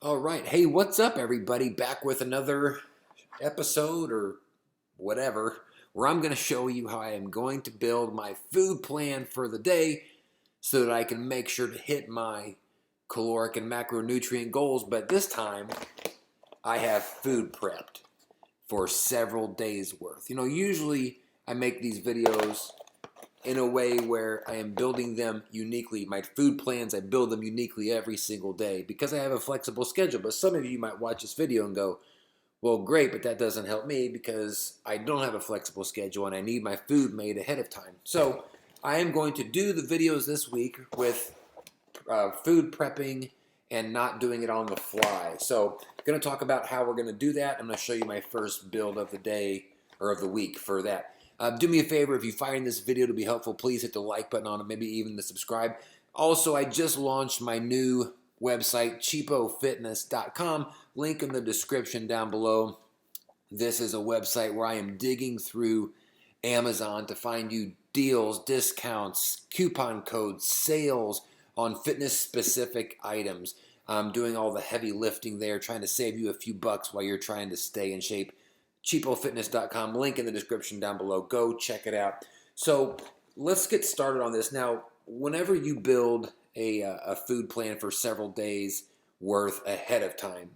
All right. Hey, what's up, everybody? Back with another episode or whatever, where I'm going to show you how I am going to build my food plan for the day so that I can make sure to hit my caloric and macronutrient goals. But this time, I have food prepped for several days worth. Usually I make these videos in a way where I am building them uniquely. My food plans, I build them uniquely every single day because I have a flexible schedule. But some of you might watch this video and go, well, great, but that doesn't help me because I don't have a flexible schedule and I need my food made ahead of time. So I am going to do the videos this week with food prepping and not doing it on the fly. So I'm going to talk about how we're going to do that. I'm going to show you my first build of the day or of the week for that. Do me a favor, if you find this video to be helpful, please hit the like button on it, maybe even the subscribe. Also, I just launched my new website, cheapofitness.com. Link in the description down below. This is a website where I am digging through Amazon to find you deals, discounts, coupon codes, sales on fitness-specific items. I'm doing all the heavy lifting there, trying to save you a few bucks while you're trying to stay in shape. cheapofitness.com, link in the description down below. Go check it out. So let's get started on this. Now, whenever you build a food plan for several days worth ahead of time,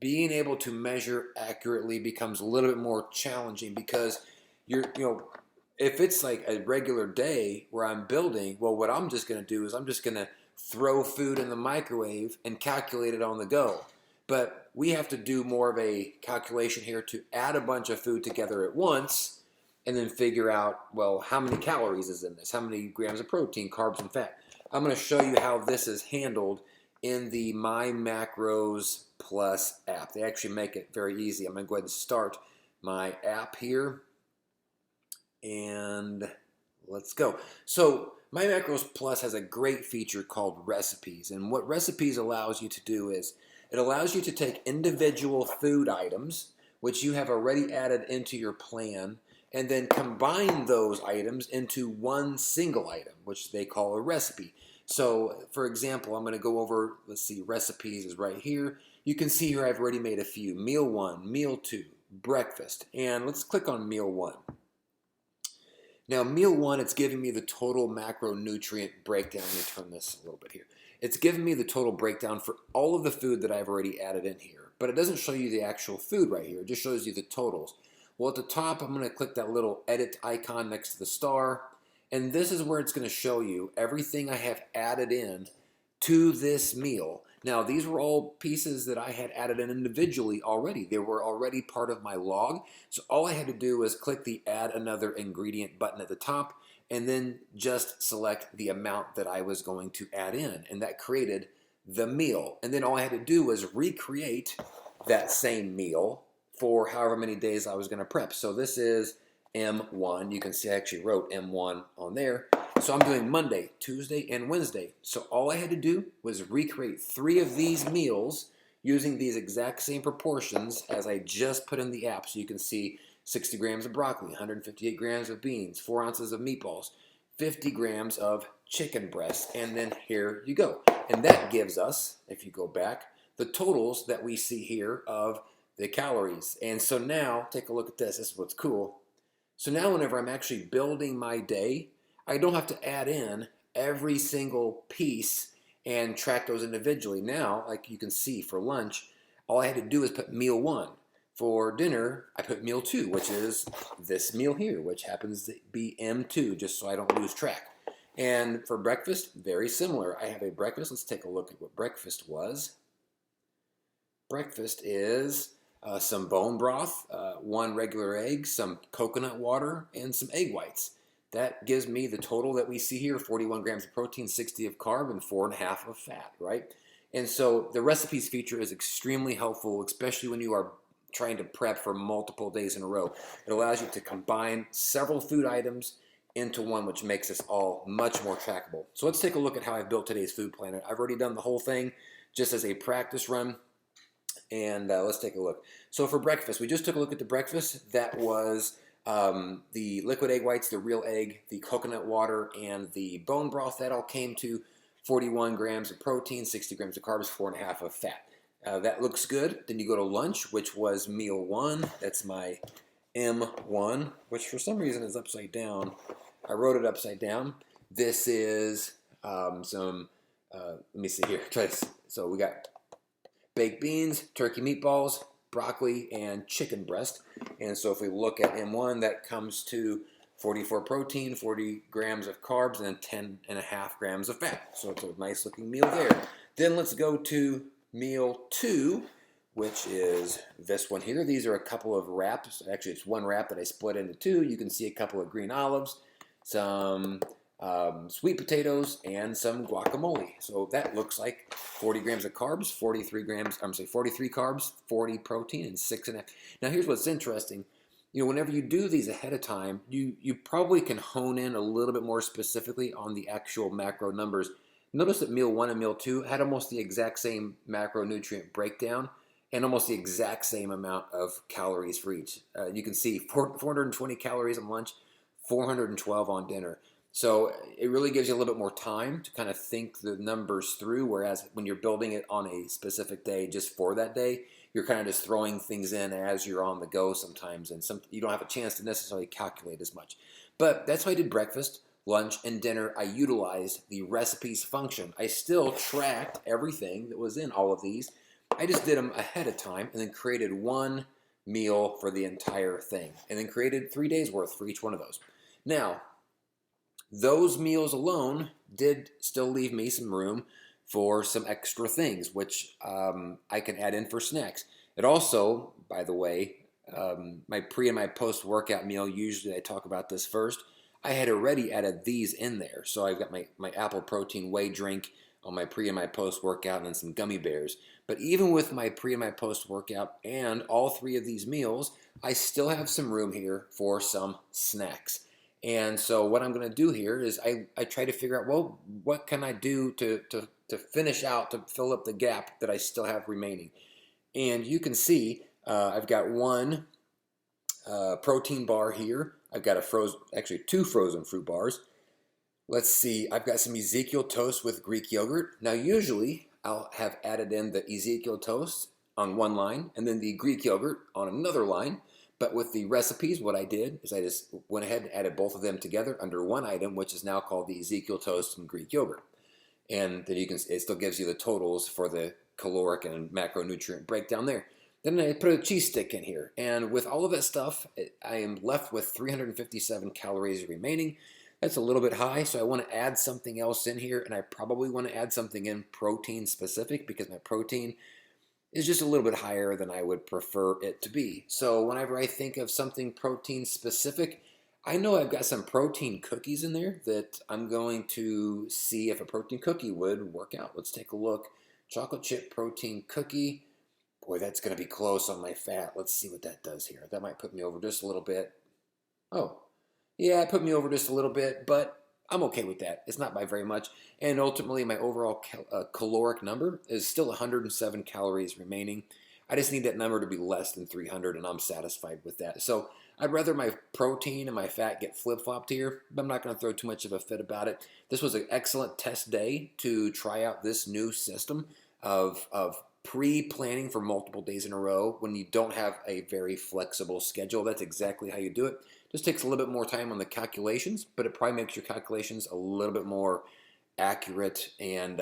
being able to measure accurately becomes a little bit more challenging because if it's like a regular day where I'm building, well, what I'm just going to do is I'm just going to throw food in the microwave and calculate it on the go. But we have to do more of a calculation here to add a bunch of food together at once and then figure out, well, how many calories is in this? How many grams of protein, carbs, and fat? I'm going to show you how this is handled in the My Macros Plus app. They actually make it very easy. I'm going to go ahead and start my app here. And let's go. So My Macros Plus has a great feature called recipes. And what recipes allows you to do is it allows you to take individual food items, which you have already added into your plan, and then combine those items into one single item, which they call a recipe. So, for example, I'm going to go over, let's see, recipes is right here. You can see here I've already made a few. Meal 1, Meal 2, breakfast. And let's click on Meal 1. Now, Meal 1, it's giving me the total macronutrient breakdown. Let me turn this a little bit here. It's giving me the total breakdown for all of the food that I've already added in here. But it doesn't show you the actual food right here. It just shows you the totals. Well, at the top, I'm going to click that little edit icon next to the star. And this is where it's going to show you everything I have added in to this meal. Now, these were all pieces that I had added in individually already. They were already part of my log. So all I had to do was click the Add Another Ingredient button at the top and then just select the amount that I was going to add in. And that created the meal. And then all I had to do was recreate that same meal for however many days I was going to prep. So this is M1. You can see I actually wrote M1 on there. So I'm doing Monday, Tuesday, and Wednesday. So all I had to do was recreate 3 of these meals using these exact same proportions as I just put in the app. So you can see 60 grams of broccoli, 158 grams of beans, 4 ounces of meatballs, 50 grams of chicken breast, and then here you go. And that gives us, if you go back, the totals that we see here of the calories. And so now, take a look at this. This is what's cool. So now whenever I'm actually building my day, I don't have to add in every single piece and track those individually. Now, like you can see for lunch, all I had to do is put Meal 1. For dinner, I put Meal 2, which is this meal here, which happens to be M2, just so I don't lose track. And for breakfast, very similar. I have a breakfast. Let's take a look at what breakfast was. Breakfast is some bone broth, 1 regular egg, some coconut water, and some egg whites. That gives me the total that we see here, 41 grams of protein, 60 of carb, and 4.5 of fat, right? And so the recipes feature is extremely helpful, especially when you are trying to prep for multiple days in a row. It allows you to combine several food items into one, which makes this all much more trackable. So let's take a look at how I've built today's food plan. I've already done the whole thing just as a practice run. And let's take a look. So for breakfast, we just took a look at the breakfast. That was the liquid egg whites, the real egg, the coconut water, and the bone broth. That all came to 41 grams of protein, 60 grams of carbs, 4.5 of fat. That looks good. Then you go to lunch, which was meal one. That's my M1, which for some reason is upside down. I wrote it upside down. This is let me see here. Try this. So we got baked beans, turkey meatballs, broccoli, and chicken breast. And so if we look at M1, that comes to 44 protein, 40 grams of carbs, and then 10.5 grams of fat. So it's a nice looking meal there. Then let's go to meal two, which is this one here. These are a couple of wraps. Actually, it's one wrap that I split into two. You can see a couple of green olives, some sweet potatoes, and some guacamole. So that looks like 40 grams of carbs, 43 carbs, 40 protein, and 6.5. Now here's what's interesting. You know, whenever you do these ahead of time, you probably can hone in a little bit more specifically on the actual macro numbers. Notice that meal one and meal two had almost the exact same macronutrient breakdown and almost the exact same amount of calories for each. You can see 420 calories on lunch, 412 on dinner. So it really gives you a little bit more time to kind of think the numbers through, whereas when you're building it on a specific day just for that day, you're kind of just throwing things in as you're on the go sometimes, and you don't have a chance to necessarily calculate as much. But that's how I did breakfast, lunch, and dinner. I utilized the recipes function. I still tracked everything that was in all of these. I just did them ahead of time and then created one meal for the entire thing, and then created 3 days worth for each one of those. Now, those meals alone did still leave me some room for some extra things, which I can add in for snacks. It also, by the way, my pre and my post workout meal, usually I talk about this first. I had already added these in there. So I've got my apple protein whey drink on my pre and my post workout, and then some gummy bears. But even with my pre and my post workout and all three of these meals, I still have some room here for some snacks. And so what I'm going to do here is I try to figure out, well, what can I do to finish out, to fill up the gap that I still have remaining. And you can see I've got one protein bar here. I've got two frozen fruit bars. Let's see, I've got some Ezekiel toast with Greek yogurt. Now usually I'll have added in the Ezekiel toast on one line and then the Greek yogurt on another line. But with the recipes, what I did is I just went ahead and added both of them together under one item, which is now called the Ezekiel toast and Greek yogurt. And then it still gives you the totals for the caloric and macronutrient breakdown there. Then I put a cheese stick in here. And with all of that stuff, I am left with 357 calories remaining. That's a little bit high, so I want to add something else in here. And I probably want to add something in protein specific because my protein is just a little bit higher than I would prefer it to be. So whenever I think of something protein specific, I know I've got some protein cookies in there that I'm going to see if a protein cookie would work out. Let's take a look. Chocolate chip protein cookie. Boy, that's going to be close on my fat. Let's see what that does here. That might put me over just a little bit. Oh, yeah, it put me over just a little bit, but I'm okay with that. It's not by very much. And ultimately, my overall caloric number is still 107 calories remaining. I just need that number to be less than 300, and I'm satisfied with that. So I'd rather my protein and my fat get flip-flopped here, but I'm not going to throw too much of a fit about it. This was an excellent test day to try out this new system of pre-planning for multiple days in a row when you don't have a very flexible schedule. That's exactly how you do it. Just takes a little bit more time on the calculations, but it probably makes your calculations a little bit more accurate and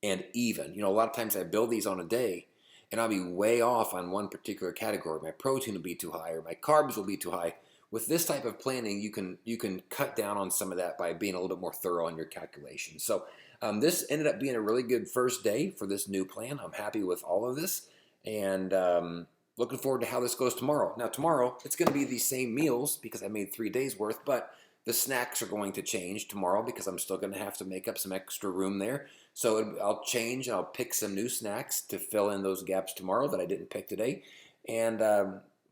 even. You know, a lot of times I build these on a day, and I'll be way off on one particular category. My protein will be too high, or my carbs will be too high. With this type of planning, you can cut down on some of that by being a little bit more thorough on your calculations. So this ended up being a really good first day for this new plan. I'm happy with all of this, and looking forward to how this goes tomorrow. Now tomorrow, it's going to be the same meals because I made 3 days worth, but the snacks are going to change tomorrow because I'm still going to have to make up some extra room there. So I'll change and I'll pick some new snacks to fill in those gaps tomorrow that I didn't pick today. And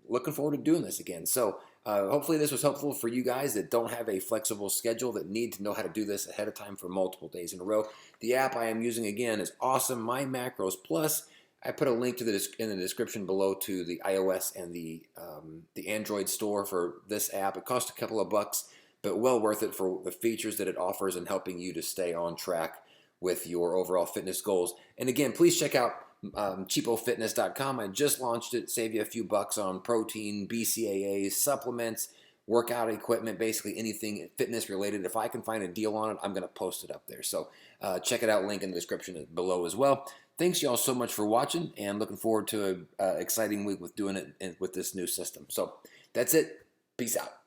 looking forward to doing this again. So hopefully this was helpful for you guys that don't have a flexible schedule, that need to know how to do this ahead of time for multiple days in a row. The app I am using again is awesome, My Macros Plus. I put a link to in the description below to the iOS and the Android store for this app. It costs a couple of bucks, but well worth it for the features that it offers and helping you to stay on track with your overall fitness goals. And again, please check out cheapofitness.com. I just launched it. Save you a few bucks on protein, BCAAs, supplements, workout equipment, basically anything fitness related. If I can find a deal on it, I'm going to post it up there. So check it out. Link in the description below as well. Thanks y'all so much for watching, and looking forward to an exciting week with doing it with this new system. So that's it. Peace out.